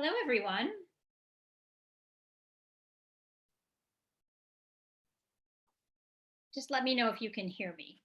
Hello, everyone. Just let me know if you can hear me.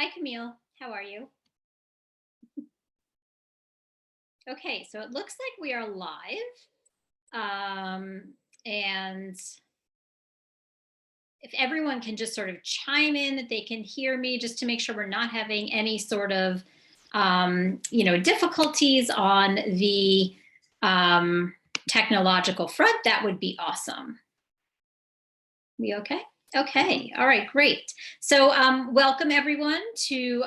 Hi, Camille. How are you? Okay, so it looks like we are live. And if everyone can just sort of chime in that they can hear me, just to make sure we're not having any sort of, difficulties on the technological front, that would be awesome. We okay? Okay, all right, great. So welcome everyone to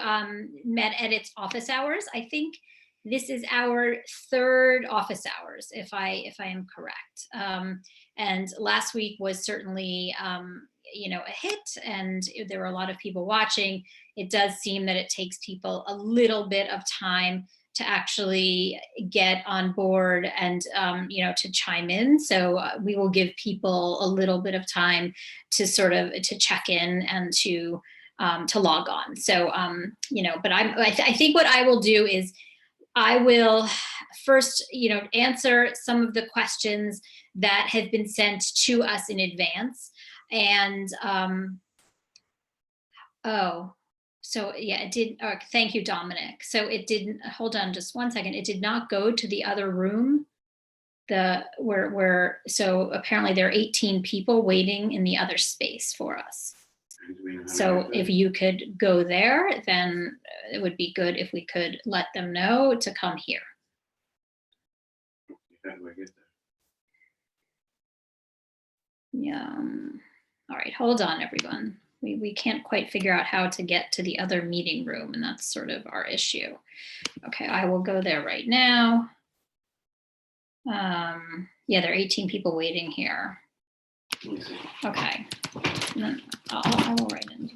MedEdits office hours. I think this is our third office hours, if I am correct. And last week was certainly a hit, and there were a lot of people watching. It does seem that it takes people a little bit of time to actually get on board and to chime in. So we will give people a little bit of time to sort of to check in and to log on. So but I think what I will do is I will first answer some of the questions that have been sent to us in advance. And so yeah, it did. Thank you, Dominic. So it didn't, hold on just one second. It did not go to the other room. So apparently there are 18 people waiting in the other space for us. So if you could go there, then it would be good if we could let them know to come here. How do I get there? Yeah. All right, hold on, everyone. We can't quite figure out how to get to the other meeting room, and that's sort of our issue. Okay, I will go there right now. Yeah, there are 18 people waiting here. Okay, I will write in.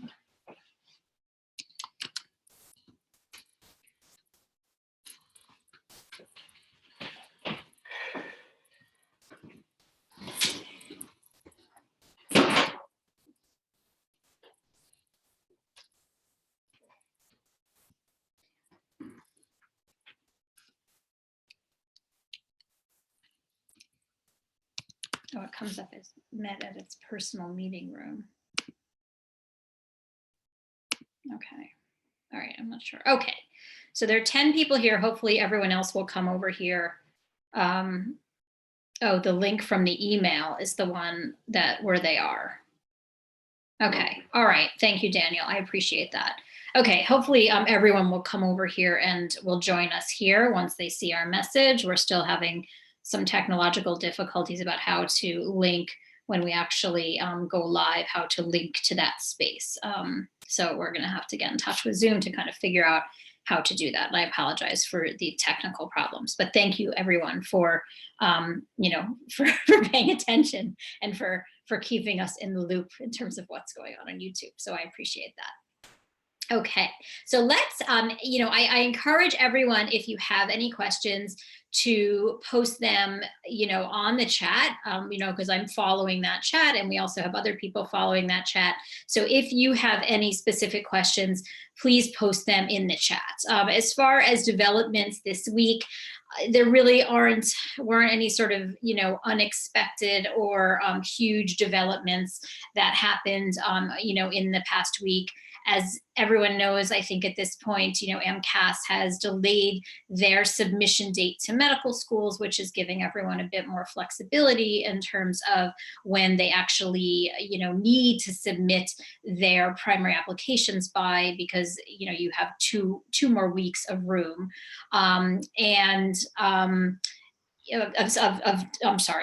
Oh, it comes up as MedEdits personal meeting room. Okay. All right, I'm not sure. Okay, so there are 10 people here. Hopefully everyone else will come over here. Oh, the link from the email is the one where they are. Okay, all right. Thank you, Daniel. I appreciate that. Okay, hopefully everyone will come over here and will join us here once they see our message. We're still having some technological difficulties about how to link when we actually go live, how to link to that space. So we're gonna have to get in touch with Zoom to kind of figure out how to do that. And I apologize for the technical problems, but thank you everyone for, for paying attention and for keeping us in the loop in terms of what's going on YouTube. So I appreciate that. Okay, so let's, I encourage everyone, if you have any questions, to post them, on the chat, because I'm following that chat, and we also have other people following that chat. So if you have any specific questions, please post them in the chat. As far as developments this week, there really weren't any sort of, unexpected or huge developments that happened, in the past week. As everyone knows, I think at this point, MCAS has delayed their submission date to medical schools, which is giving everyone a bit more flexibility in terms of when they actually, need to submit their primary applications by, because, you have two more weeks of room.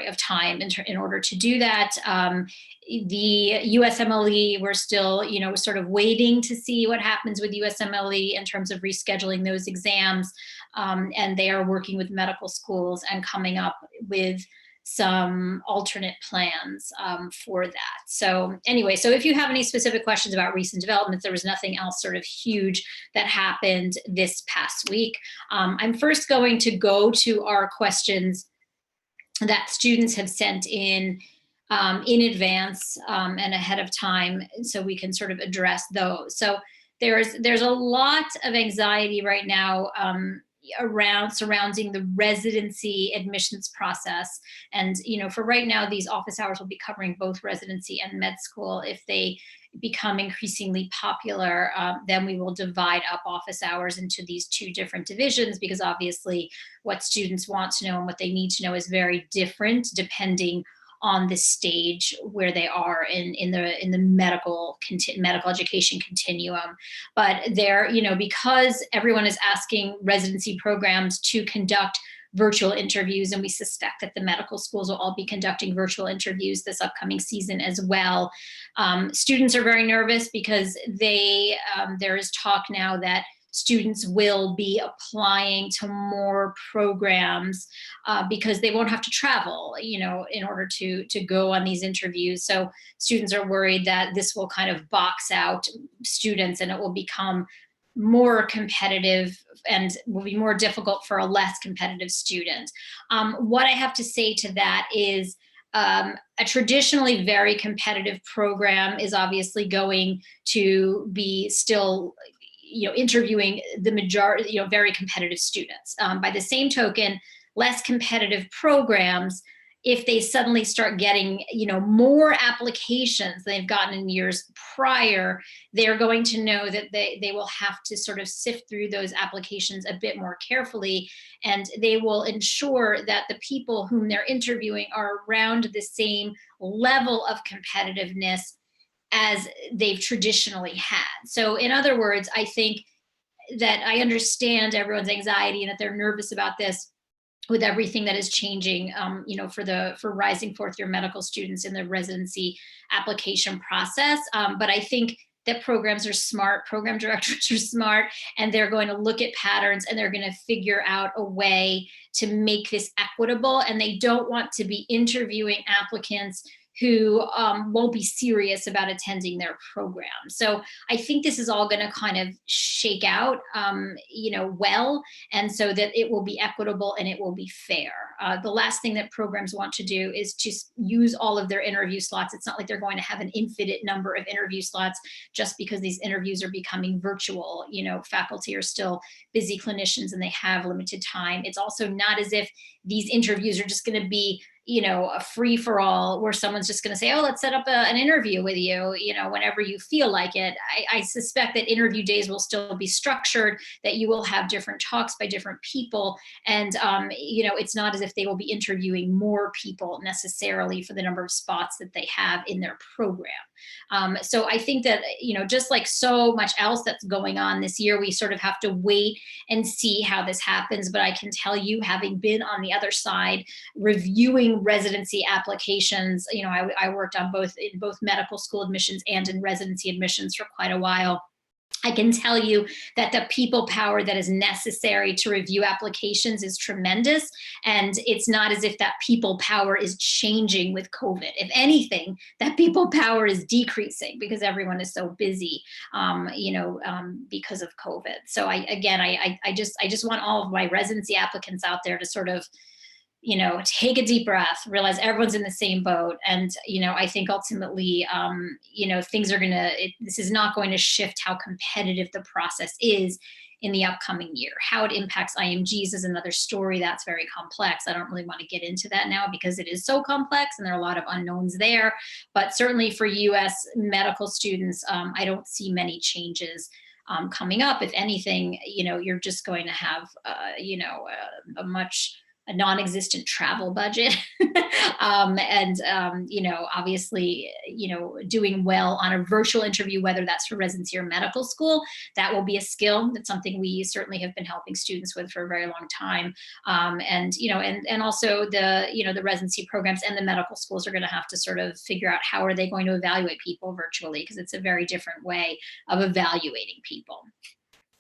Of time in order to do that. The USMLE, we're still, sort of waiting to see what happens with USMLE in terms of rescheduling those exams. And they are working with medical schools and coming up with some alternate plans for that. So anyway, so if you have any specific questions about recent developments, there was nothing else sort of huge that happened this past week. I'm first going to go to our questions that students have sent in advance and ahead of time, so we can sort of address those. So there's a lot of anxiety right now surrounding the residency admissions process. And, for right now, these office hours will be covering both residency and med school. If they become increasingly popular, then we will divide up office hours into these two different divisions, because obviously what students want to know and what they need to know is very different depending on the stage where they are in the medical education continuum. But there, because everyone is asking residency programs to conduct virtual interviews, and we suspect that the medical schools will all be conducting virtual interviews this upcoming season as well. Students are very nervous because there is talk now that students will be applying to more programs because they won't have to travel, in order to go on these interviews. So students are worried that this will kind of box out students and it will become more competitive and will be more difficult for a less competitive student. What I have to say to that is a traditionally very competitive program is obviously going to be still interviewing the majority, very competitive students. By the same token, less competitive programs, if they suddenly start getting, more applications than they've gotten in years prior, they're going to know that they will have to sort of sift through those applications a bit more carefully, and they will ensure that the people whom they're interviewing are around the same level of competitiveness as they've traditionally had. So in other words, I think that I understand everyone's anxiety and that they're nervous about this with everything that is changing, for rising fourth year medical students in the residency application process. But I think that programs are smart, program directors are smart, and they're going to look at patterns and they're going to figure out a way to make this equitable. And they don't want to be interviewing applicants who won't be serious about attending their program. So I think this is all going to kind of shake out, well, and so that it will be equitable and it will be fair. The last thing that programs want to do is just use all of their interview slots. It's not like they're going to have an infinite number of interview slots just because these interviews are becoming virtual. Faculty are still busy clinicians and they have limited time. It's also not as if these interviews are just going to be a free for all where someone's just going to say, oh, let's set up an interview with you, whenever you feel like it. I suspect that interview days will still be structured, that you will have different talks by different people. And, it's not as if they will be interviewing more people necessarily for the number of spots that they have in their program. So I think that, just like so much else that's going on this year, we sort of have to wait and see how this happens. But I can tell you, having been on the other side, reviewing residency applications, I worked on in both medical school admissions and in residency admissions for quite a while. I can tell you that the people power that is necessary to review applications is tremendous. And it's not as if that people power is changing with COVID. If anything, that people power is decreasing because everyone is so busy, because of COVID. So I just want all of my residency applicants out there to sort of, take a deep breath, realize everyone's in the same boat. And, I think ultimately, this is not going to shift how competitive the process is in the upcoming year. How it impacts IMGs is another story. That's very complex. I don't really want to get into that now because it is so complex and there are a lot of unknowns there. But certainly for US medical students, I don't see many changes coming up. If anything, you're just going to have, a non-existent travel budget obviously, doing well on a virtual interview, whether that's for residency or medical school, that will be a skill. That's something we certainly have been helping students with for a very long time. And also the residency programs and the medical schools are going to have to sort of figure out how are they going to evaluate people virtually, because it's a very different way of evaluating people.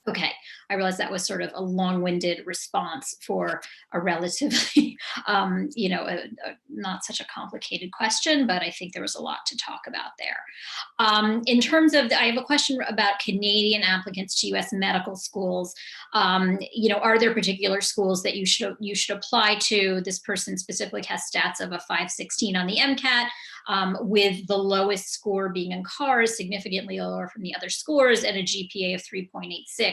Okay, I realized that was sort of a long-winded response for a relatively, not such a complicated question, but I think there was a lot to talk about there. In terms of, I have a question about Canadian applicants to U.S. medical schools. Are there particular schools that you should apply to? This person specifically has stats of a 516 on the MCAT, with the lowest score being in CARS, significantly lower from the other scores, and a GPA of 3.86.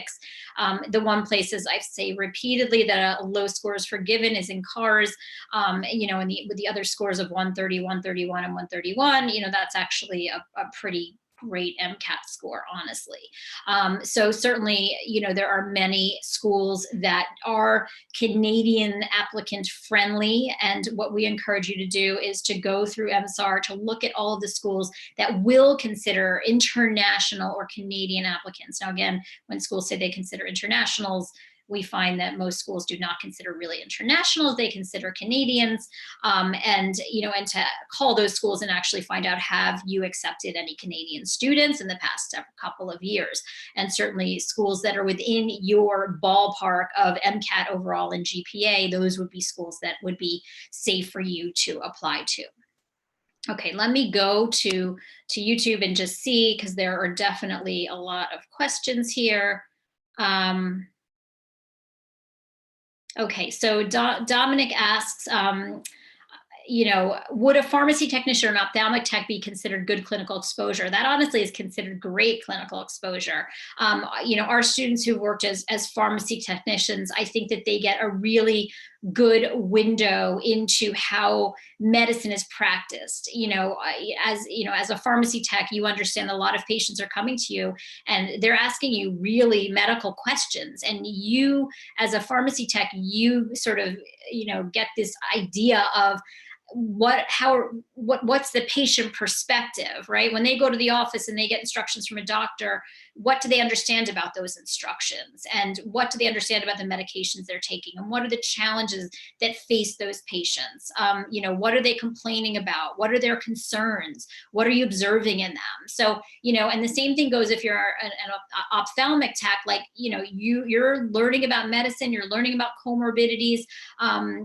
The one place, as I say repeatedly, that a low score is forgiven is in CARS, and with the other scores of 130, 131, and 131, that's actually a pretty great MCAT score, honestly. So certainly, there are many schools that are Canadian applicant friendly. And what we encourage you to do is to go through MSAR to look at all of the schools that will consider international or Canadian applicants. Now, again, when schools say they consider internationals, we find that most schools do not consider really internationals, they consider Canadians, and to call those schools and actually find out, have you accepted any Canadian students in the past couple of years? And certainly schools that are within your ballpark of MCAT overall and GPA, those would be schools that would be safe for you to apply to. Okay, let me go to YouTube and just see, because there are definitely a lot of questions here. Okay, so Dominic asks, would a pharmacy technician or an ophthalmic tech be considered good clinical exposure? That honestly is considered great clinical exposure. Our students who worked as pharmacy technicians, I think that they get a really good window into how medicine is practiced. As a pharmacy tech, you understand a lot of patients are coming to you and they're asking you really medical questions. And you, as a pharmacy tech, you sort of, get this idea of what's the patient perspective, right? When they go to the office and they get instructions from a doctor, what do they understand about those instructions? And what do they understand about the medications they're taking? And what are the challenges that face those patients? What are they complaining about? What are their concerns? What are you observing in them? So, and the same thing goes if you're an ophthalmic tech, like, you're learning about medicine, you're learning about comorbidities,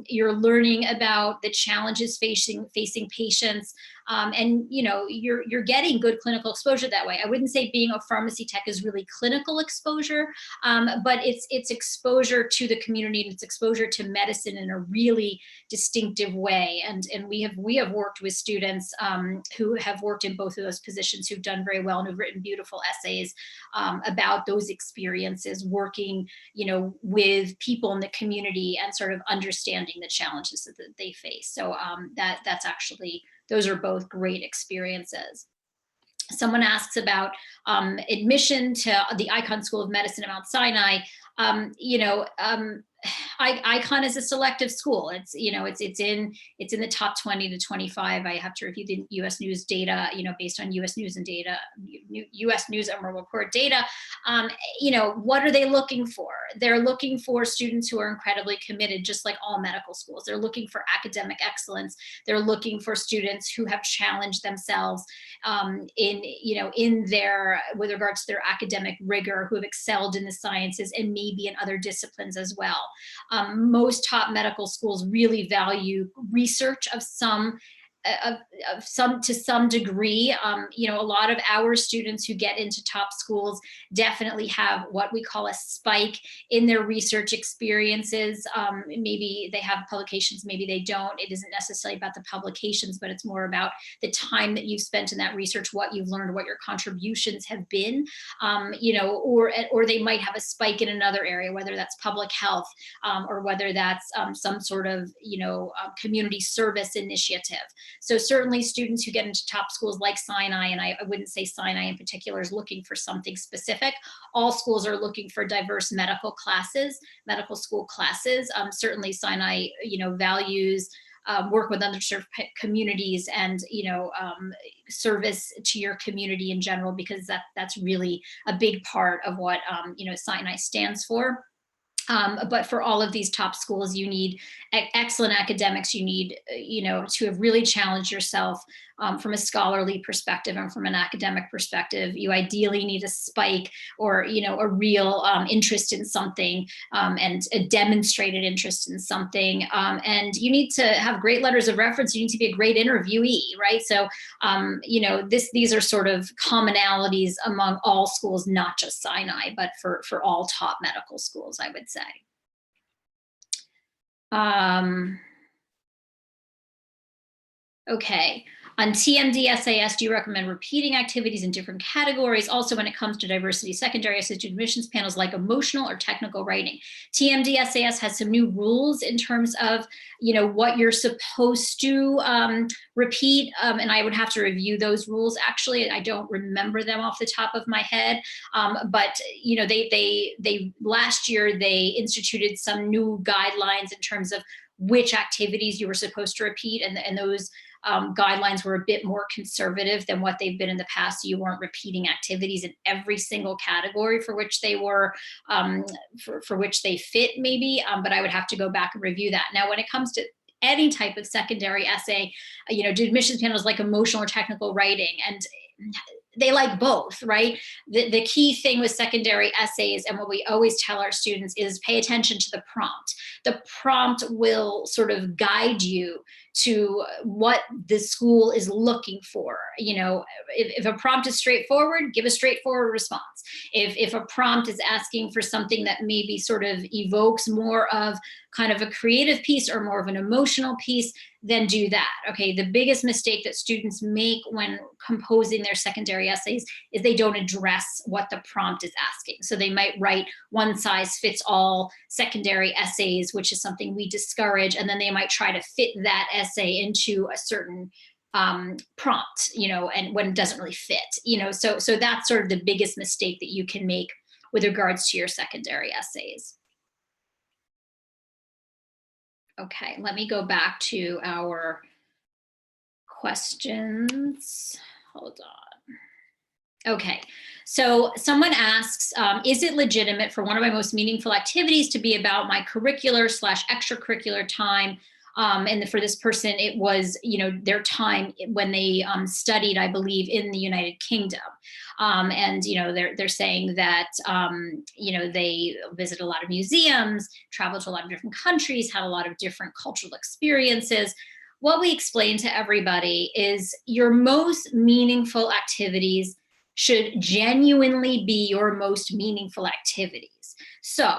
you're learning about the challenges facing patients, and you're getting good clinical exposure that way. I wouldn't say being a pharmacy tech is really clinical exposure, but it's exposure to the community and it's exposure to medicine in a really distinctive way. And we have worked with students who have worked in both of those positions, who've done very well and who've written beautiful essays about those experiences, working with people in the community and sort of understanding the challenges that they face. So that's actually, those are both great experiences. Someone asks about admission to the Icahn School of Medicine at Mount Sinai. Icahn is a selective school. It's in the top 20 to 25. I have to review the U.S. News data, based on U.S. News and data, U.S. News and World Report data. What are they looking for? They're looking for students who are incredibly committed, just like all medical schools. They're looking for academic excellence. They're looking for students who have challenged themselves with regards to their academic rigor, who have excelled in the sciences and maybe in other disciplines as well. Most top medical schools really value research of some to some degree. A lot of our students who get into top schools definitely have what we call a spike in their research experiences. Maybe they have publications, maybe they don't. It isn't necessarily about the publications, but it's more about the time that you've spent in that research, what you've learned, what your contributions have been, or they might have a spike in another area, whether that's public health, or whether that's some sort of, community service initiative. So certainly students who get into top schools like Sinai, and I wouldn't say Sinai in particular is looking for something specific. All schools are looking for diverse medical school classes. Certainly Sinai, values work with underserved communities and, service to your community in general, because that's really a big part of what, Sinai stands for. But for all of these top schools, you need excellent academics. You need, to have really challenged yourself from a scholarly perspective and from an academic perspective. You ideally need a spike or, a real interest in something and a demonstrated interest in something. And you need to have great letters of reference. You need to be a great interviewee, right? So, these are sort of commonalities among all schools, not just Sinai, but for all top medical schools, I would say. Okay. On TMD SAS, do you recommend repeating activities in different categories? Also, when it comes to diversity secondary assisted admissions panels, like emotional or technical writing. TMD SAS has some new rules in terms of, what you're supposed to repeat. And I would have to review those rules. Actually, I don't remember them off the top of my head. But, they last year, they instituted some new guidelines in terms of which activities you were supposed to repeat. And those guidelines were a bit more conservative than what they've been in the past. So you weren't repeating activities in every single category for which they were, for which they fit maybe, but I would have to go back and review that. Now, when it comes to any type of secondary essay, do admissions panels like emotional or technical writing? And they like both, right? The key thing with secondary essays, and what we always tell our students, is pay attention to the prompt. The prompt will sort of guide you to what the school is looking for. If a prompt is straightforward, give a straightforward response. If a prompt is asking for something that maybe sort of evokes more of kind of a creative piece or more of an emotional piece, then do that. Okay, the biggest mistake that students make when composing their secondary essays is they don't address what the prompt is asking. So they might write one size fits all secondary essays, which is something we discourage, and then they might try to fit that essay into a certain prompt, and when it doesn't really fit, so that's sort of the biggest mistake that you can make with regards to your secondary essays. Okay, let me go back to our questions. Hold on. Okay, so someone asks, is it legitimate for one of my most meaningful activities to be about my curricular/extracurricular time? And for this person, it was, their time when they studied, I believe, in the United Kingdom. And, they're saying that, they visit a lot of museums, traveled to a lot of different countries, had a lot of different cultural experiences. What we explain to everybody is your most meaningful activities should genuinely be your most meaningful activities. So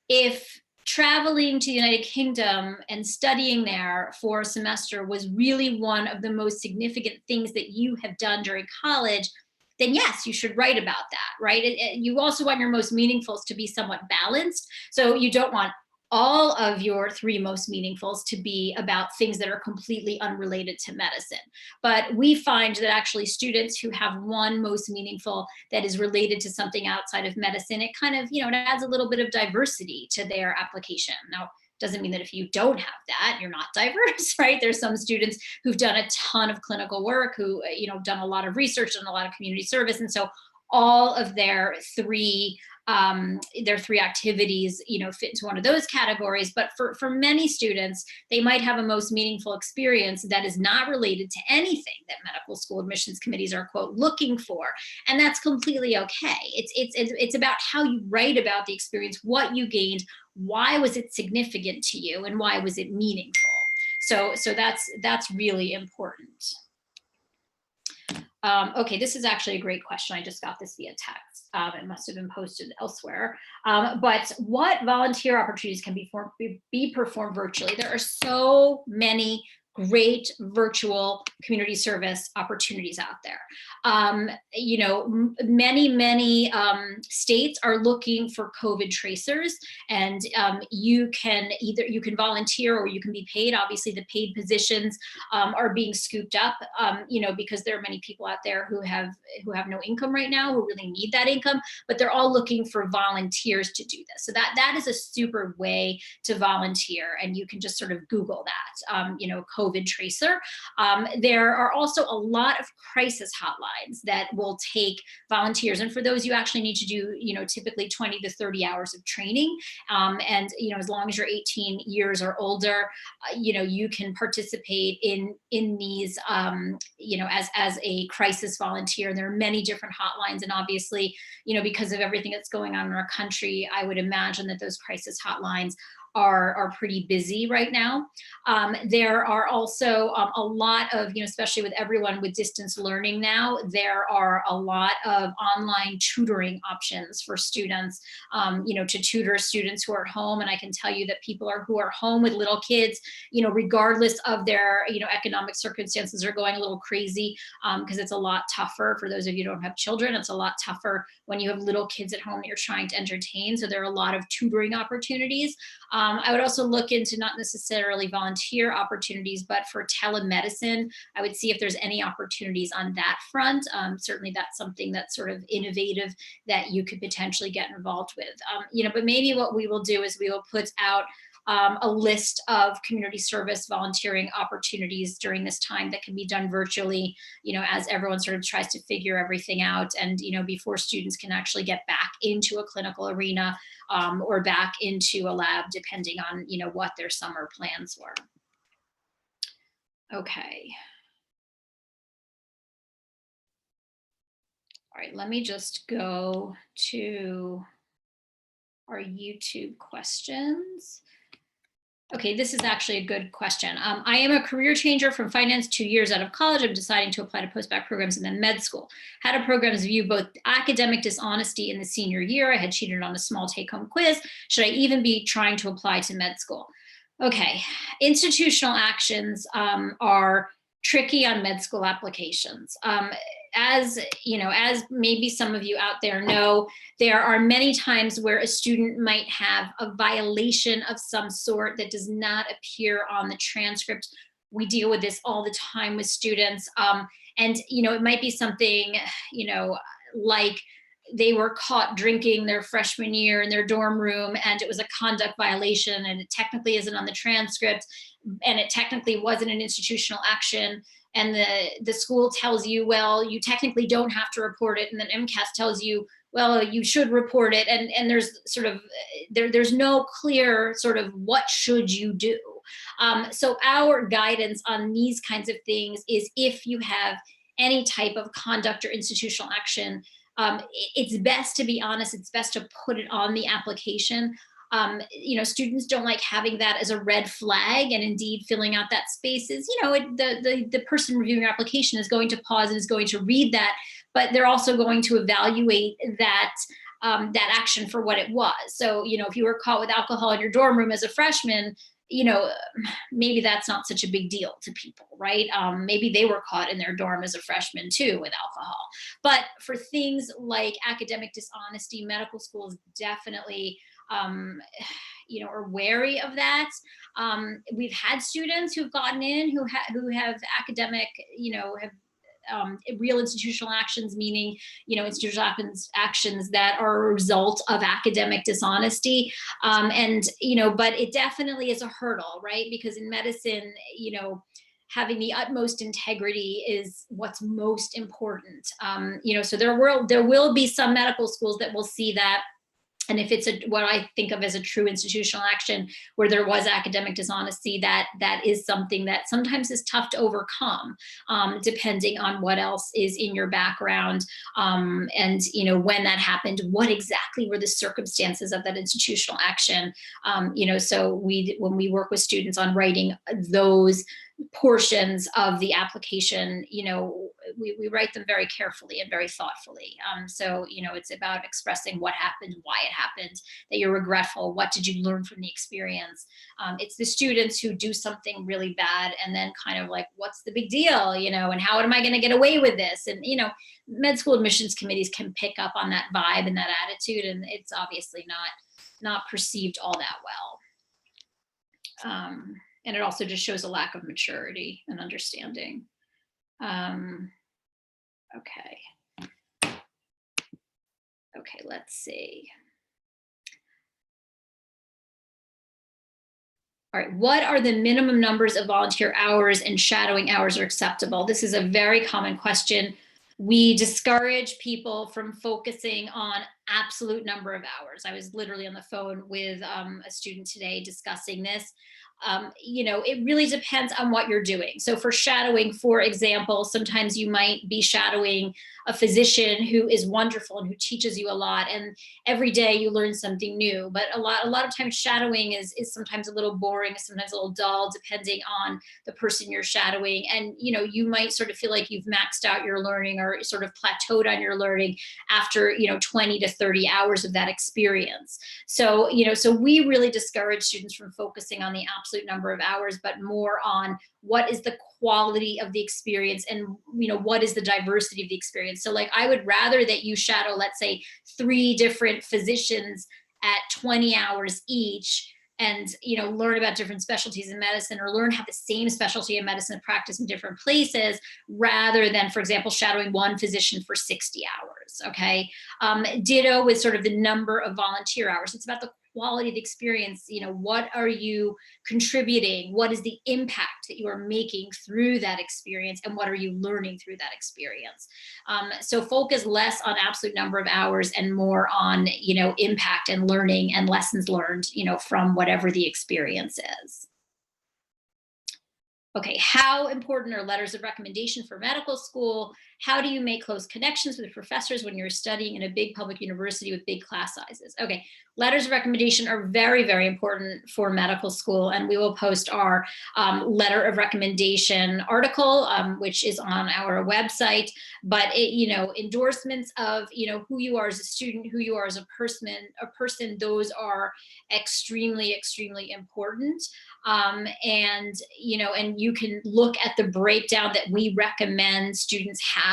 if traveling to the United Kingdom and studying there for a semester was really one of the most significant things that you have done during college, then yes, you should write about that, right? You also want your most meaningfuls to be somewhat balanced. So you don't want all of your 3 most meaningfuls to be about things that are completely unrelated to medicine. But we find that actually students who have one most meaningful that is related to something outside of medicine, it kind of, it adds a little bit of diversity to their application. Now, doesn't mean that if you don't have that, you're not diverse, right? There's some students who've done a ton of clinical work, who, done a lot of research and a lot of community service. And so all of their three activities, fit into one of those categories. But for many students, they might have a most meaningful experience that is not related to anything that medical school admissions committees are, quote, looking for. And that's completely okay. It's about how you write about the experience, what you gained, why was it significant to you, and why was it meaningful. So that's really important. Okay, this is actually a great question. I just got this via text. It must have been posted elsewhere. But what volunteer opportunities can be performed virtually? There are so many great virtual community service opportunities out there. Many states are looking for COVID tracers, and you can volunteer or you can be paid. Obviously, the paid positions are being scooped up, because there are many people out there who have no income right now, who really need that income, but they're all looking for volunteers to do this. So that is a super way to volunteer, and you can just sort of Google that, COVID tracer. There are also a lot of crisis hotlines that will take volunteers. And for those, you actually need to do, typically 20 to 30 hours of training. And, as long as you're 18 years or older, you can participate in these, as a crisis volunteer. There are many different hotlines, and obviously, because of everything that's going on in our country, I would imagine that those crisis hotlines are pretty busy right now. There are also a lot of, especially with everyone with distance learning now, there are a lot of online tutoring options for students, to tutor students who are home. And I can tell you that people who are home with little kids, regardless of their, economic circumstances, are going a little crazy, because it's a lot tougher. For those of you who don't have children, it's a lot tougher when you have little kids at home that you're trying to entertain. So there are a lot of tutoring opportunities. I would also look into not necessarily volunteer opportunities, but for telemedicine, I would see if there's any opportunities on that front. Certainly that's something that's sort of innovative that you could potentially get involved with. But maybe what we will do is we will put out a list of community service volunteering opportunities during this time that can be done virtually, as everyone sort of tries to figure everything out, and, before students can actually get back into a clinical arena, or back into a lab, depending on, what their summer plans were. Okay. All right, let me just go to our YouTube questions. Okay, this is actually a good question. I am a career changer from finance, 2 years out of college. I'm deciding to apply to post-bac programs and then med school. How do programs view both academic dishonesty in the senior year? I had cheated on a small take-home quiz. Should I even be trying to apply to med school? Okay, institutional actions are tricky on med school applications. As maybe some of you out there know, there are many times where a student might have a violation of some sort that does not appear on the transcript. We deal with this all the time with students. And it might be something, like they were caught drinking their freshman year in their dorm room, and it was a conduct violation, and it technically isn't on the transcript, and it technically wasn't an institutional action. And the school tells you, well, you technically don't have to report it. And then MCAS tells you, well, you should report it. And there's sort of, there's no clear sort of what should you do. So our guidance on these kinds of things is, if you have any type of conduct or institutional action, it's best to be honest, it's best to put it on the application. Students don't like having that as a red flag, and indeed filling out that space is, the person reviewing your application is going to pause and is going to read that, but they're also going to evaluate that action for what it was. So, if you were caught with alcohol in your dorm room as a freshman, maybe that's not such a big deal to people, right? Maybe they were caught in their dorm as a freshman too with alcohol. But for things like academic dishonesty, medical schools definitely are wary of that. We've had students who've gotten in who have academic, real institutional actions, meaning, institutional actions that are a result of academic dishonesty. But it definitely is a hurdle, right? Because in medicine, having the utmost integrity is what's most important. So there will be some medical schools that will see that. And if it's what I think of as a true institutional action where there was academic dishonesty, that is something that sometimes is tough to overcome, depending on what else is in your background. And, when that happened, what exactly were the circumstances of that institutional action? So when we work with students on writing those portions of the application, we write them very carefully and very thoughtfully. So, it's about expressing what happened, why it happened, that you're regretful, what did you learn from the experience? It's the students who do something really bad and then kind of like, what's the big deal, and how am I going to get away with this? And, med school admissions committees can pick up on that vibe and that attitude, and it's obviously not perceived all that well. And it also just shows a lack of maturity and understanding. Okay, let's see. All right, what are the minimum numbers of volunteer hours and shadowing hours are acceptable? This is a very common question. We discourage people from focusing on absolute number of hours. I was literally on the phone with a student today discussing this. It really depends on what you're doing. So for shadowing, for example, sometimes you might be shadowing a physician who is wonderful and who teaches you a lot, and every day you learn something new. But a lot of times shadowing is sometimes a little boring, sometimes a little dull, depending on the person you're shadowing. And you might sort of feel like you've maxed out your learning or sort of plateaued on your learning after 20 to 30 hours of that experience. So we really discourage students from focusing on the absolute number of hours, but more on what is the quality of the experience, and what is the diversity of the experience. So like, I would rather that you shadow, let's say, 3 different physicians at 20 hours each, and learn about different specialties in medicine, or learn how the same specialty in medicine practice in different places, rather than, for example, shadowing one physician for 60 hours. Okay. Ditto with sort of the number of volunteer hours. It's about the quality of the experience. What are you contributing? What is the impact that you are making through that experience, and what are you learning through that experience? So focus less on absolute number of hours and more on impact and learning and lessons learned from whatever the experience is. Okay, how important are letters of recommendation for medical school? How do you make close connections with professors when you're studying in a big public university with big class sizes? Okay, letters of recommendation are very, very important for medical school, and we will post our letter of recommendation article, which is on our website. But endorsements of who you are as a student, who you are as a person, those are extremely, extremely important. And you can look at the breakdown that we recommend students have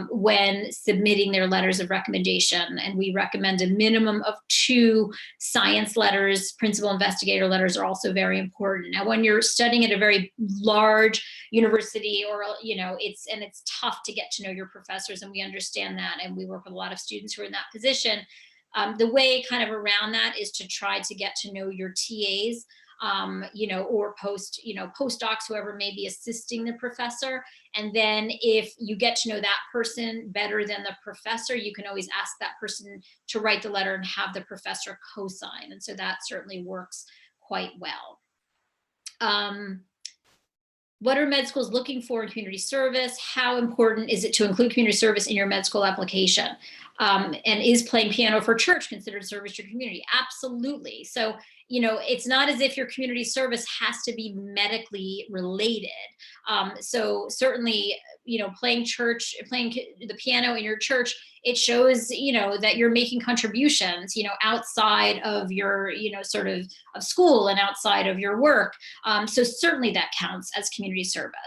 when submitting their letters of recommendation. And we recommend a minimum of 2 science letters. Principal investigator letters are also very important. Now, when you're studying at a very large university, or it's tough to get to know your professors, and we understand that, and we work with a lot of students who are in that position. The way kind of around that is to try to get to know your TAs, or postdocs, whoever may be assisting the professor. And then if you get to know that person better than the professor, you can always ask that person to write the letter and have the professor co-sign. And so that certainly works quite well. What are med schools looking for in community service? How important is it to include community service in your med school application? And is playing piano for church considered service to your community? Absolutely. So, it's not as if your community service has to be medically related. So certainly, playing the piano in your church, it shows, that you're making contributions, outside of your, sort of school and outside of your work. So certainly that counts as community service.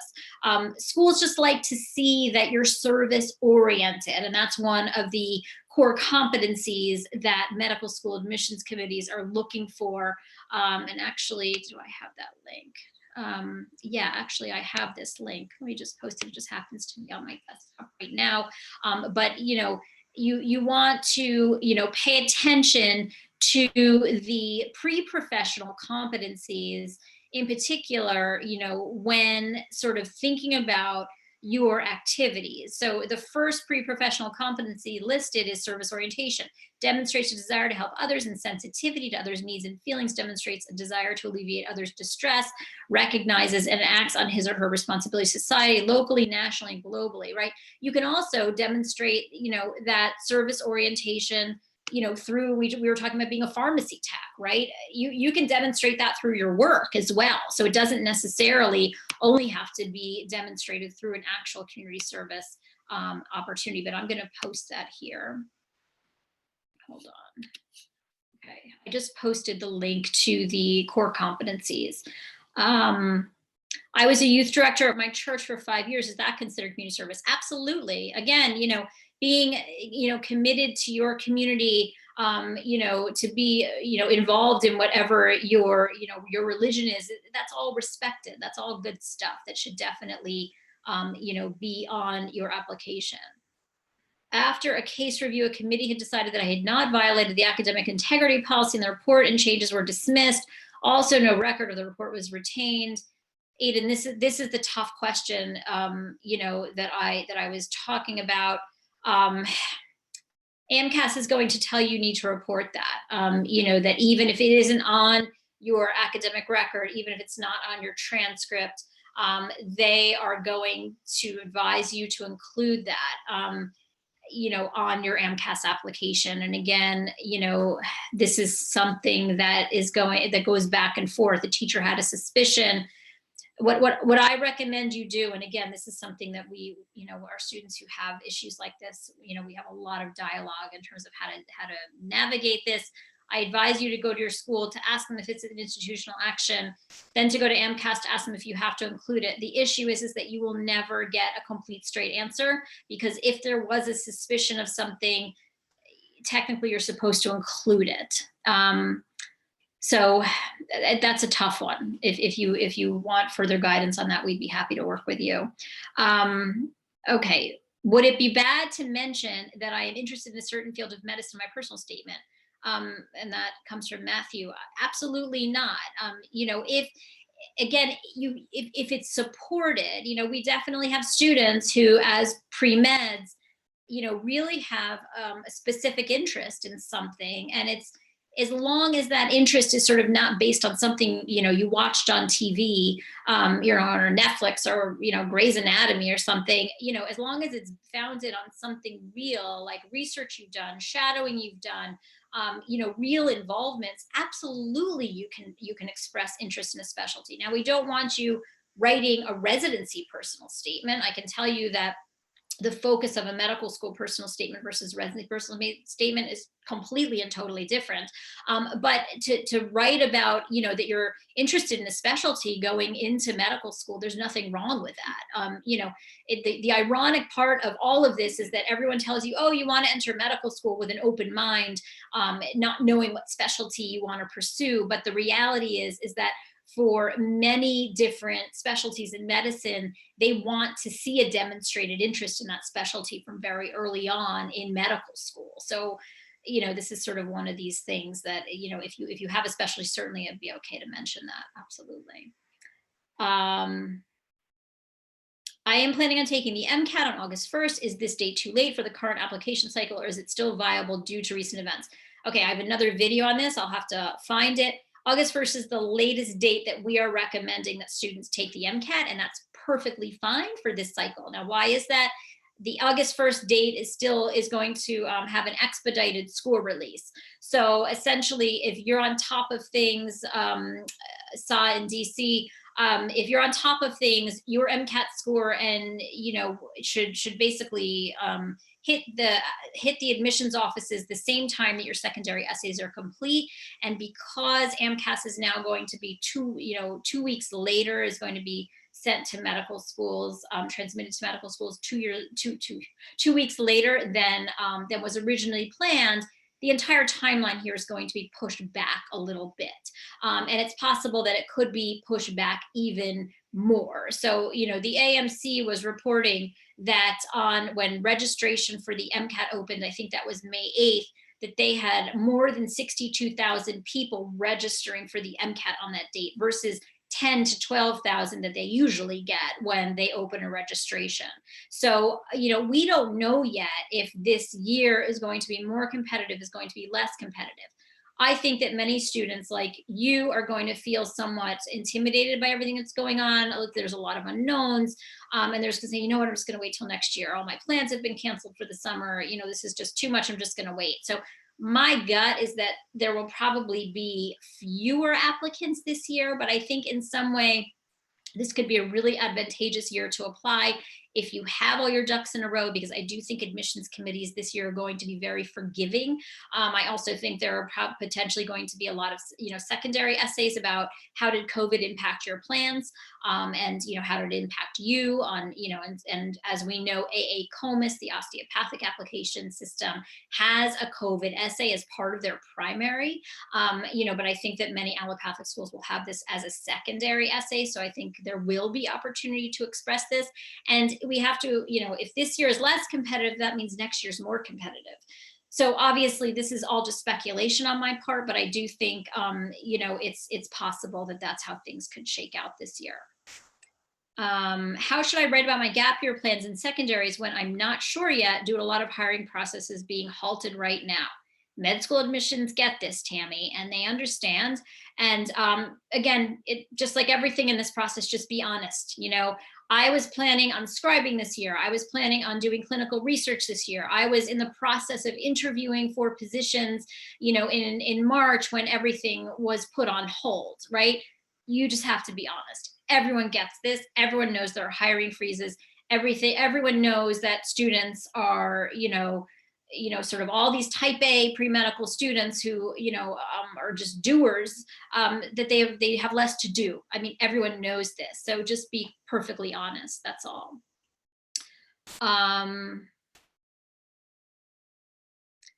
Schools just like to see that you're service oriented, and that's one of the core competencies that medical school admissions committees are looking for. And actually, do I have that link? Yeah, actually, I have this link. Let me just post it. It just happens to be on my desktop right now. But you want to pay attention to the pre-professional competencies in particular, when sort of thinking about your activities. So the first pre-professional competency listed is service orientation. Demonstrates a desire to help others and sensitivity to others' needs and feelings, demonstrates a desire to alleviate others' distress, recognizes and acts on his or her responsibility to society, locally, nationally, and globally, right? You can also demonstrate, that service orientation, through, we were talking about being a pharmacy tech, right? You can demonstrate that through your work as well. So it doesn't necessarily only have to be demonstrated through an actual community service opportunity, but I'm going to post that here. Hold on. Okay, I just posted the link to the core competencies. I was a youth director at my church for 5 years. Is that considered community service? Absolutely. Again, being, committed to your community, to be, involved in whatever your religion is, that's all respected. That's all good stuff that should definitely, be on your application. After a case review, a committee had decided that I had not violated the academic integrity policy in the report, and changes were dismissed. Also, no record of the report was retained. Aiden, this is the tough question, you know, that I was talking about. AMCAS is going to tell you need to report that, you know, that even if it isn't on your academic record, even if it's not on your transcript, they are going to advise you to include that, you know, on your AMCAS application. And again, you know, this is something that goes back and forth. The teacher had a suspicion. What I recommend you do, and again, this is something that we, you know, our students who have issues like this, you know, we have a lot of dialogue in terms of how to navigate this. I advise you to go to your school to ask them if it's an institutional action, then to go to AMCAS to ask them if you have to include it. The issue is that you will never get a complete straight answer, because if there was a suspicion of something, technically you're supposed to include it. So that's a tough one. If you want further guidance on that, we'd be happy to work with you. Okay, would it be bad to mention that I am interested in a certain field of medicine in my personal statement? And that comes from Matthew. Absolutely not. You know, if it's supported, you know, we definitely have students who, as pre-meds, you know, really have a specific interest in something, and it's, as long as that interest is sort of not based on something, you know, you watched on TV, you know, or Netflix, or, you know, Grey's Anatomy or something, you know, as long as it's founded on something real, like research you've done, shadowing you've done, you know, real involvements, absolutely you can express interest in a specialty. Now, we don't want you writing a residency personal statement. I can tell you that the focus of a medical school personal statement versus residency personal statement is completely and totally different. But to write about, you know, that you're interested in a specialty going into medical school, there's nothing wrong with that. You know, the ironic part of all of this is that everyone tells you, oh, you want to enter medical school with an open mind, not knowing what specialty you want to pursue. But the reality is that for many different specialties in medicine, they want to see a demonstrated interest in that specialty from very early on in medical school. So, you know, this is sort of one of these things that, you know, if you have a specialty, certainly it'd be okay to mention that. Absolutely. I am planning on taking the MCAT on August 1st. Is this date too late for the current application cycle, or is it still viable due to recent events? Okay, I have another video on this. I'll have to find it. August 1st is the latest date that we are recommending that students take the MCAT, and that's perfectly fine for this cycle. Now, why is that? The August 1st date is going to have an expedited score release. So essentially, if you're on top of things, SA in DC, if you're on top of things, your MCAT score, and, you know, should basically hit the admissions offices the same time that your secondary essays are complete. And because AMCAS is now going to be 2 weeks later, is going to be sent to medical schools, transmitted to medical schools 2 weeks later than was originally planned, the entire timeline here is going to be pushed back a little bit. And it's possible that it could be pushed back even more. So, you know, the AMC was reporting that when registration for the MCAT opened, I think that was May 8th, that they had more than 62,000 people registering for the MCAT on that date versus 10 to 12,000 that they usually get when they open a registration. So, you know, we don't know yet if this year is going to be more competitive, is going to be less competitive. I think that many students like you are going to feel somewhat intimidated by everything that's going on. There's a lot of unknowns, and there's going to say, you know what, I'm just going to wait till next year. All my plans have been canceled for the summer. You know, this is just too much. I'm just going to wait. So my gut is that there will probably be fewer applicants this year, but I think in some way, this could be a really advantageous year to apply if you have all your ducks in a row, because I do think admissions committees this year are going to be very forgiving. I also think there are potentially going to be a lot of, you know, secondary essays about how did COVID impact your plans, and, you know, how did it impact you on, you know, and as we know, AACOMAS, the osteopathic application system, has a COVID essay as part of their primary, you know, but I think that many allopathic schools will have this as a secondary essay. So I think there will be opportunity to express this. And we have to, you know, if this year is less competitive, that means next year's more competitive. So obviously this is all just speculation on my part, but I do think, it's possible that that's how things could shake out this year. How should I write about my gap year plans in secondaries when I'm not sure yet due to a lot of hiring processes being halted right now? Med school admissions get this, Tammy, and they understand. And again, it just like everything in this process, just be honest. I was planning on scribing this year. I was planning on doing clinical research this year. I was in the process of interviewing for positions, in March when everything was put on hold, right? You just have to be honest. Everyone gets this. Everyone knows there are hiring freezes. Everyone knows that students are, sort of all these type A pre-medical students who, are just doers, that they have less to do. I mean, everyone knows this. So just be perfectly honest. That's all.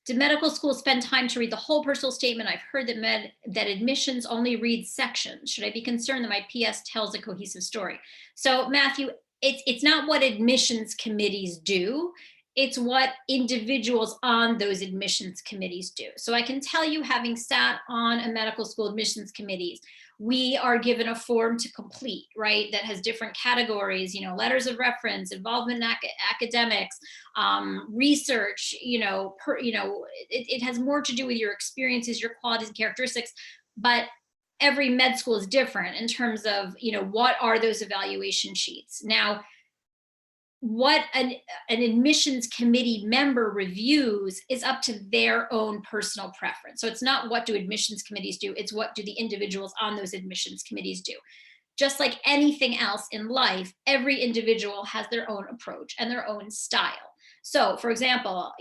Did medical schools spend time to read the whole personal statement? I've heard that admissions only reads sections. Should I be concerned that my PS tells a cohesive story? So Matthew, it's not what admissions committees do. It's what individuals on those admissions committees do. So I can tell you, having sat on a medical school admissions committees, we are given a form to complete, right? That has different categories, letters of reference, involvement in academics, research, it has more to do with your experiences, your qualities and characteristics, but every med school is different in terms of, what are those evaluation sheets? Now, what an admissions committee member reviews is up to their own personal preference. So it's not what do admissions committees do, it's what do the individuals on those admissions committees do. Just like anything else in life, every individual has their own approach and their own style. So for example,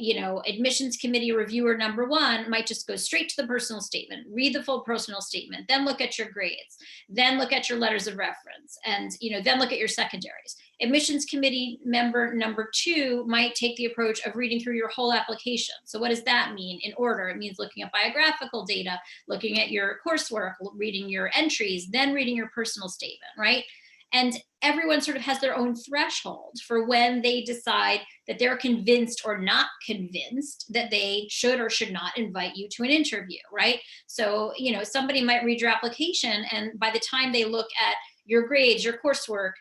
admissions committee reviewer number 1 might just go straight to the personal statement, read the full personal statement, then look at your grades, then look at your letters of reference, and then look at your secondaries. Admissions committee member number 2 might take the approach of reading through your whole application. So what does that mean in order? It means looking at biographical data, looking at your coursework, reading your entries, then reading your personal statement, right? And everyone sort of has their own threshold for when they decide that they're convinced or not convinced that they should or should not invite you to an interview, right? So, somebody might read your application, and by the time they look at your grades, your coursework,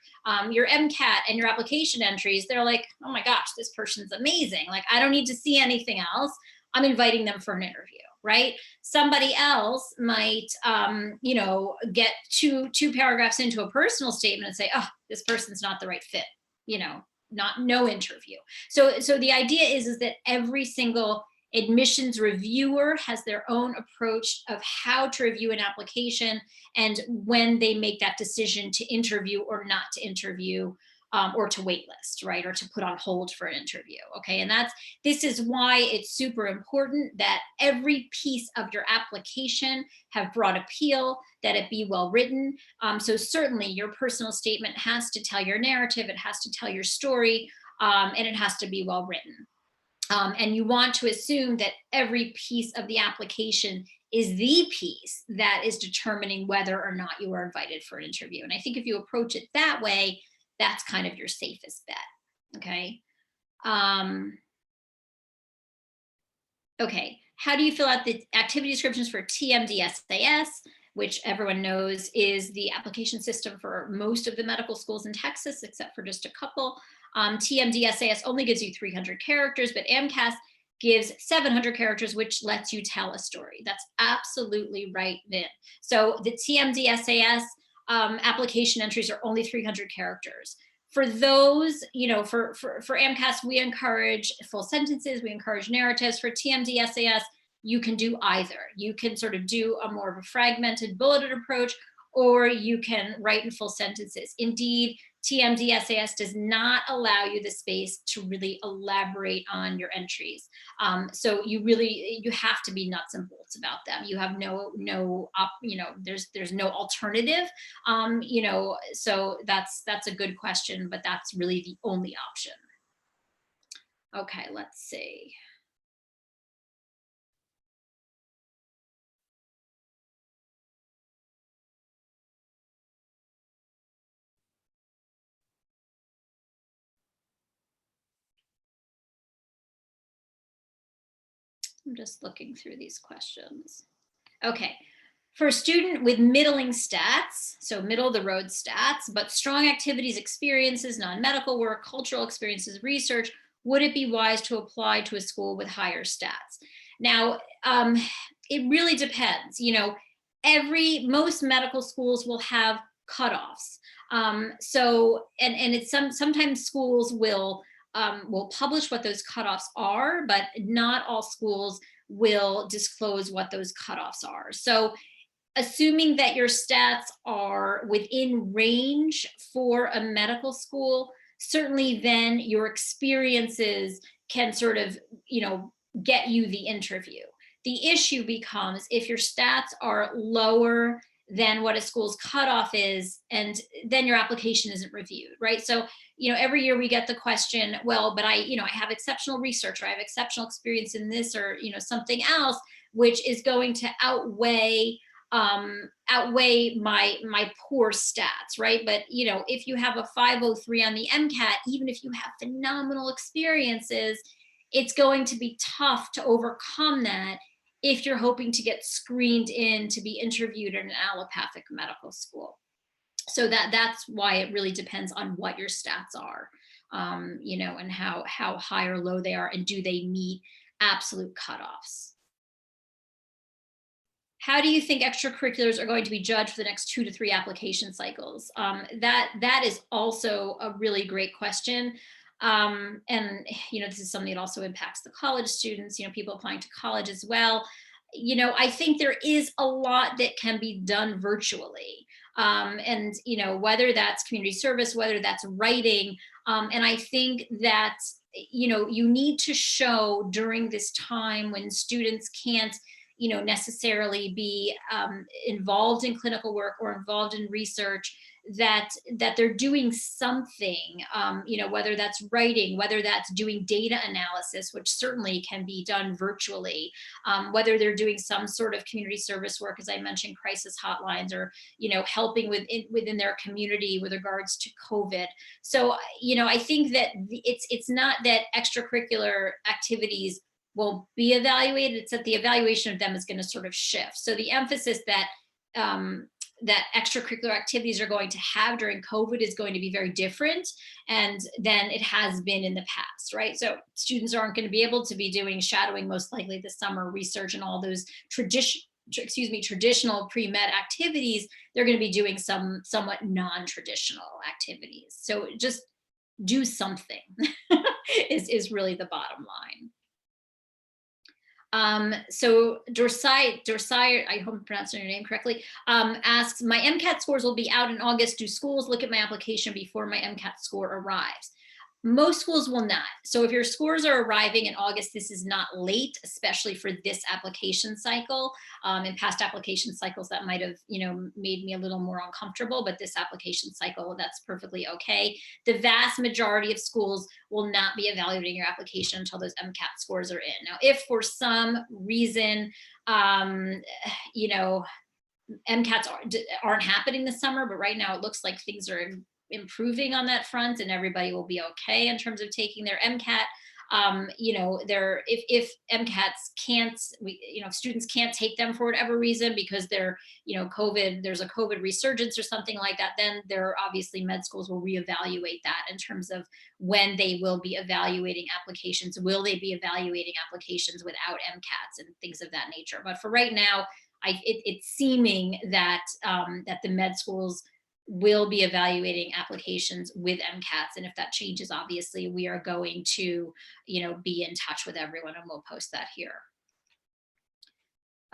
your MCAT, and your application entries, they're like, oh my gosh, this person's amazing. Like, I don't need to see anything else. I'm inviting them for an interview, right? Somebody else might, get two paragraphs into a personal statement and say, oh, this person's not the right fit, no interview. So the idea is that every single admissions reviewer has their own approach of how to review an application and when they make that decision to interview or not to interview, or to waitlist, right? Or to put on hold for an interview. Okay. And this is why it's super important that every piece of your application have broad appeal, that it be well written. So certainly your personal statement has to tell your narrative, it has to tell your story, and it has to be well written. And you want to assume that every piece of the application is the piece that is determining whether or not you are invited for an interview. And I think if you approach it that way, that's kind of your safest bet. Okay. Okay. How do you fill out the activity descriptions for TMDSAS, which everyone knows is the application system for most of the medical schools in Texas, except for just a couple? TMDSAS only gives you 300 characters, but AMCAS gives 700 characters, which lets you tell a story. That's absolutely right, Vin. So the TMDSAS application entries are only 300 characters. For those, for AMCAS, we encourage full sentences, we encourage narratives. For TMDSAS, you can do either. You can sort of do a more of a fragmented bulleted approach, or you can write in full sentences. Indeed, TMDSAS does not allow you the space to really elaborate on your entries. So you have to be nuts and bolts about them. You have there's no alternative. So that's a good question, but that's really the only option. Okay, let's see. I'm just looking through these questions. Okay. For a student with middling stats, so middle of the road stats, but strong activities, experiences, non-medical work, cultural experiences, research, would it be wise to apply to a school with higher stats? Now, it really depends. You know, most medical schools will have cutoffs. And it's sometimes schools will publish what those cutoffs are, but not all schools will disclose what those cutoffs are. So assuming that your stats are within range for a medical school, certainly then your experiences can sort of, get you the interview. The issue becomes if your stats are lower than what a school's cutoff is, and then your application isn't reviewed, right? So, every year we get the question, well, but I have exceptional research, or I have exceptional experience in this, or, something else, which is going to outweigh my poor stats, right? But if you have a 503 on the MCAT, even if you have phenomenal experiences, it's going to be tough to overcome that if you're hoping to get screened in to be interviewed in an allopathic medical school. So that's why it really depends on what your stats are, and how high or low they are, and do they meet absolute cutoffs. How do you think extracurriculars are going to be judged for the next 2 to 3 application cycles? That is also a really great question. And this is something that also impacts the college students, people applying to college as well. I think there is a lot that can be done virtually. And whether that's community service, whether that's writing. And I think that, you need to show during this time when students can't necessarily be involved in clinical work or involved in research, that they're doing something, whether that's writing, whether that's doing data analysis, which certainly can be done virtually, whether they're doing some sort of community service work, as I mentioned, crisis hotlines, or, helping within their community with regards to COVID. So, I think that it's not that extracurricular activities will be evaluated, it's that the evaluation of them is going to sort of shift. So the emphasis that that extracurricular activities are going to have during COVID is going to be very different and than it has been in the past, right? So students aren't going to be able to be doing shadowing, most likely this summer, research, and all those traditional pre-med activities. They're going to be doing some somewhat non-traditional activities. So just do something is really the bottom line. So Dorsai, I hope I'm pronouncing your name correctly, asks, my MCAT scores will be out in August. Do schools look at my application before my MCAT score arrives? Most schools will not. So if your scores are arriving in August, this is not late, especially for this application cycle. In past application cycles, that might have, made me a little more uncomfortable, but this application cycle, that's perfectly okay. The vast majority of schools will not be evaluating your application until those MCAT scores are in. Now, if for some reason, MCATs aren't happening this summer, but right now it looks like things are improving on that front and everybody will be okay in terms of taking their MCAT. If MCATs can't, students can't take them for whatever reason because they're, COVID, there's a COVID resurgence or something like that, then there obviously med schools will reevaluate that in terms of when they will be evaluating applications. Will they be evaluating applications without MCATs and things of that nature? But for right now, it's seeming that that the med schools will be evaluating applications with MCATs. And if that changes, obviously we are going to, be in touch with everyone, and we'll post that here.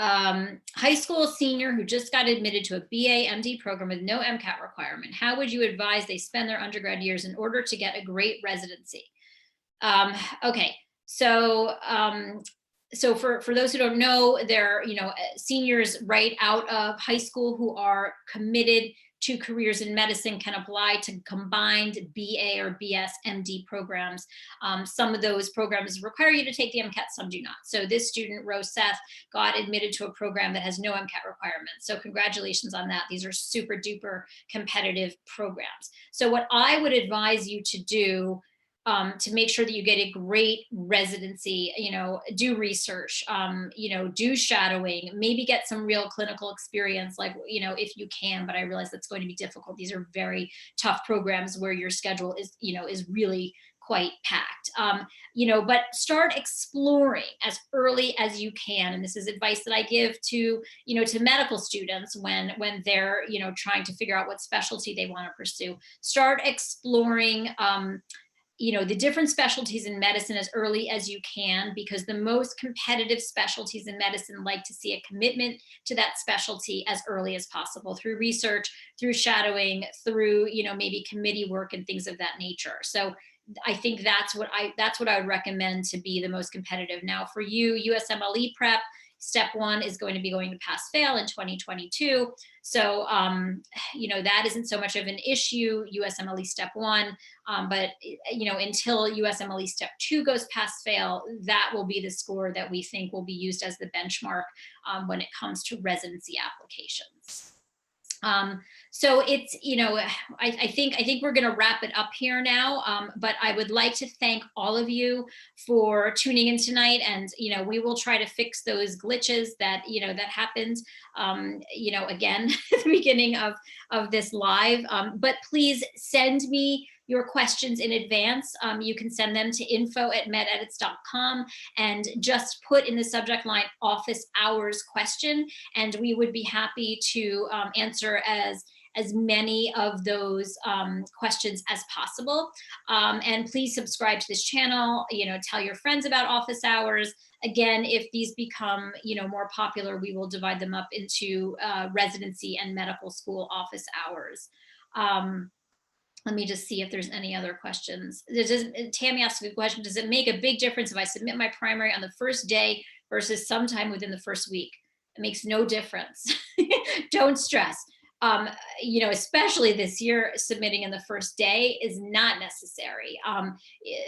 High school senior who just got admitted to a BA MD program with no MCAT requirement. How would you advise they spend their undergrad years in order to get a great residency? Okay, so for those who don't know, they're, seniors right out of high school who are committed to careers in medicine can apply to combined BA or BS MD programs. Some of those programs require you to take the MCAT, some do not. So this student, Rose Seth, got admitted to a program that has no MCAT requirements. So congratulations on that. These are super duper competitive programs. So what I would advise you to do to make sure that you get a great residency, do research, do shadowing, maybe get some real clinical experience, like, if you can, but I realize that's going to be difficult. These are very tough programs where your schedule is really quite packed. But start exploring as early as you can. And this is advice that I give to medical students when they're, trying to figure out what specialty they want to pursue. Start exploring, the different specialties in medicine as early as you can, because the most competitive specialties in medicine like to see a commitment to that specialty as early as possible through research, through shadowing, through, maybe committee work and things of that nature. So I think that's what I would recommend to be the most competitive. Now for you, USMLE prep, step 1 is going to be going to pass fail in 2022. So, that isn't so much of an issue, USMLE step 1, but, until USMLE step 2 goes pass fail, that will be the score that we think will be used as the benchmark when it comes to residency applications. So it's, I think we're going to wrap it up here now. But I would like to thank all of you for tuning in tonight. And, we will try to fix those glitches that, that happened, again, at the beginning of this live. But please send me your questions in advance. You can send them to info@mededits.com and just put in the subject line office hours question. And we would be happy to answer as many of those questions as possible. And please subscribe to this channel, tell your friends about office hours. Again, if these become, more popular, we will divide them up into residency and medical school office hours. Let me just see if there's any other questions. Tammy asked a good question. Does it make a big difference if I submit my primary on the first day versus sometime within the first week? It makes no difference. Don't stress. Especially this year, submitting in the first day is not necessary.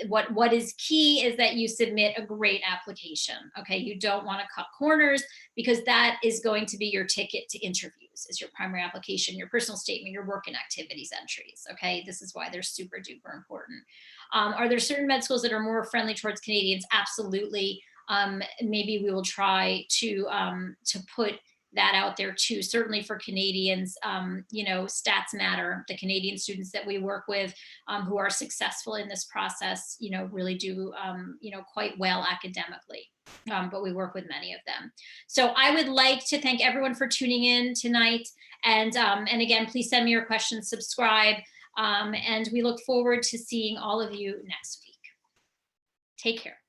What is key is that you submit a great application. Okay, you don't want to cut corners, because that is going to be your ticket to interviews, is your primary application, your personal statement, your work and activities entries. Okay, this is why they're super duper important. Are there certain med schools that are more friendly towards Canadians? Absolutely. Maybe we will try to put that out there too. Certainly for Canadians, stats matter. The Canadian students that we work with who are successful in this process, really do, quite well academically. But we work with many of them. So I would like to thank everyone for tuning in tonight. And again, please send me your questions, subscribe, and we look forward to seeing all of you next week. Take care.